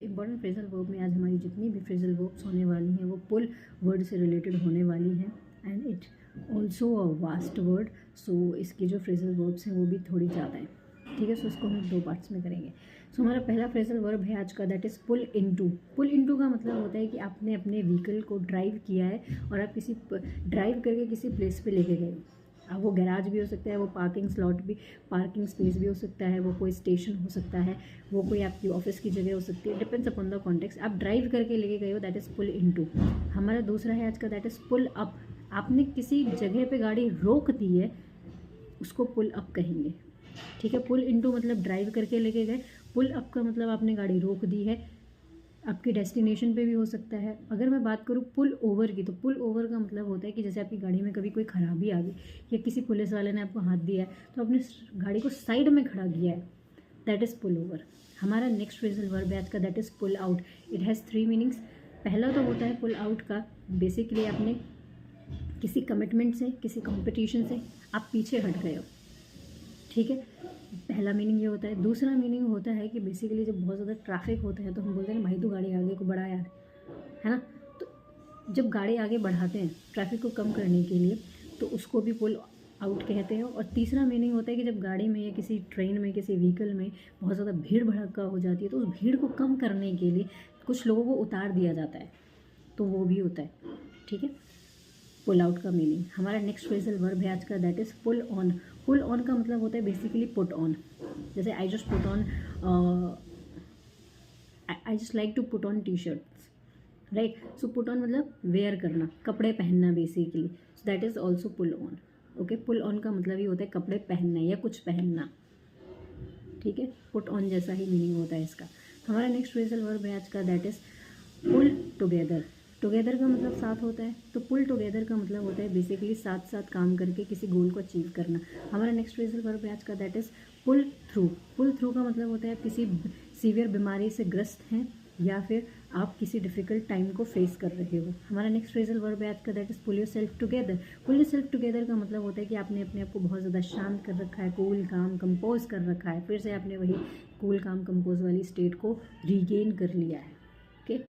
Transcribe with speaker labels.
Speaker 1: Important phrasal verb में आज हमारी जितनी भी फ्रेजल वर्ब्स होने वाली हैं वो पुल वर्ड से रिलेटेड होने वाली हैं and it also a vast word. So इसकी जो फ्रेजल वर्ब्स हैं वो भी थोड़ी ज़्यादा हैं, ठीक है। सो इसको हम दो पार्ट्स में करेंगे। सो हमारा पहला फ्रेजल वर्ब है आज का, that is pull into. Pull into का मतलब होता है कि आपने अपने व्हीकल को ड्राइव किया है और आप किसी ड्राइव करके किसी प्लेस पे लेके गए। अब वो गैराज भी हो सकता है, वो पार्किंग स्लॉट भी, पार्किंग स्पेस भी हो सकता है, वो कोई स्टेशन हो सकता है, वो कोई आपकी ऑफिस की जगह हो सकती है, डिपेंड्स अपॉन द कॉन्टेक्स्ट। आप ड्राइव करके लेके गए हो, दैट इज़ पुल इनटू। हमारा दूसरा है आज का, दैट इज़ पुल अप। आपने किसी जगह पे गाड़ी रोक दी है, उसको पुल अप कहेंगे, ठीक है। पुल इनटू मतलब ड्राइव करके लेके गए, पुल अप का मतलब आपने गाड़ी रोक दी है, आपकी डेस्टिनेशन पे भी हो सकता है। अगर मैं बात करूँ पुल ओवर की, तो पुल ओवर का मतलब होता है कि जैसे आपकी गाड़ी में कभी कोई ख़राबी आ गई या किसी पुलिस वाले ने आपको हाथ दिया है तो आपने गाड़ी को साइड में खड़ा किया है, दैट इज़ पुल ओवर। हमारा नेक्स्ट फ्रेजल वर्ब है आज का, that is pull out. It has 3 meanings. पहला तो होता है पुल आउट का, बेसिकली आपने किसी कमिटमेंट से, किसी कॉम्पिटिशन से आप पीछे हट गए हो, ठीक है। पहला मीनिंग ये होता है। दूसरा मीनिंग होता है कि बेसिकली जब बहुत ज़्यादा ट्रैफिक होता है तो हम बोलते हैं भाई तू गाड़ी आगे को बढ़ा यार, है ना। तो जब गाड़ी आगे बढ़ाते हैं ट्रैफिक को कम करने के लिए तो उसको भी पुल आउट कहते हैं। और तीसरा मीनिंग होता है कि जब गाड़ी में या किसी ट्रेन में, किसी व्हीकल में बहुत ज़्यादा भीड़ भड़का हो जाती है तो उस भीड़ को कम करने के लिए कुछ लोगों को उतार दिया जाता है, तो वो भी होता है, ठीक है। पुल आउट का मीनिंग। हमारा नेक्स्ट फ्रेजल वर्ब है आज का, that is pull on. Pull on का मतलब होता है बेसिकली पुट ऑन। जैसे I just put on, I just like to put on T shirts, right. So put on मतलब वेयर करना, कपड़े पहनना basically. So that is also pull on, okay. Pull on का मतलब ये होता है कपड़े पहनना या कुछ पहनना, ठीक है। पुट ऑन जैसा ही मीनिंग होता है इसका। हमारा नेक्स्ट फ्रेजल वर्ब है आज का, that is pull together. Together का मतलब साथ होता है, तो पुल टुगेदर का मतलब होता है बेसिकली साथ साथ काम करके किसी गोल को अचीव करना। हमारा नेक्स्ट फ्रेजल वर्ब है आज का, that is pull through. Pull through का मतलब होता है आप किसी सीवियर बीमारी से ग्रस्त हैं या फिर आप किसी डिफ़िकल्ट टाइम को फेस कर रहे हो। हमारा नेक्स्ट फ्रेजल वर्ब है आज का, that is pull yourself together. Pull yourself together का मतलब होता है कि आपने अपने आप को बहुत ज़्यादा शांत कर रखा है, कूल काम कंपोज कर रखा है, फिर से आपने वही कूल काम कंपोज वाली स्टेट को रीगेन कर लिया है।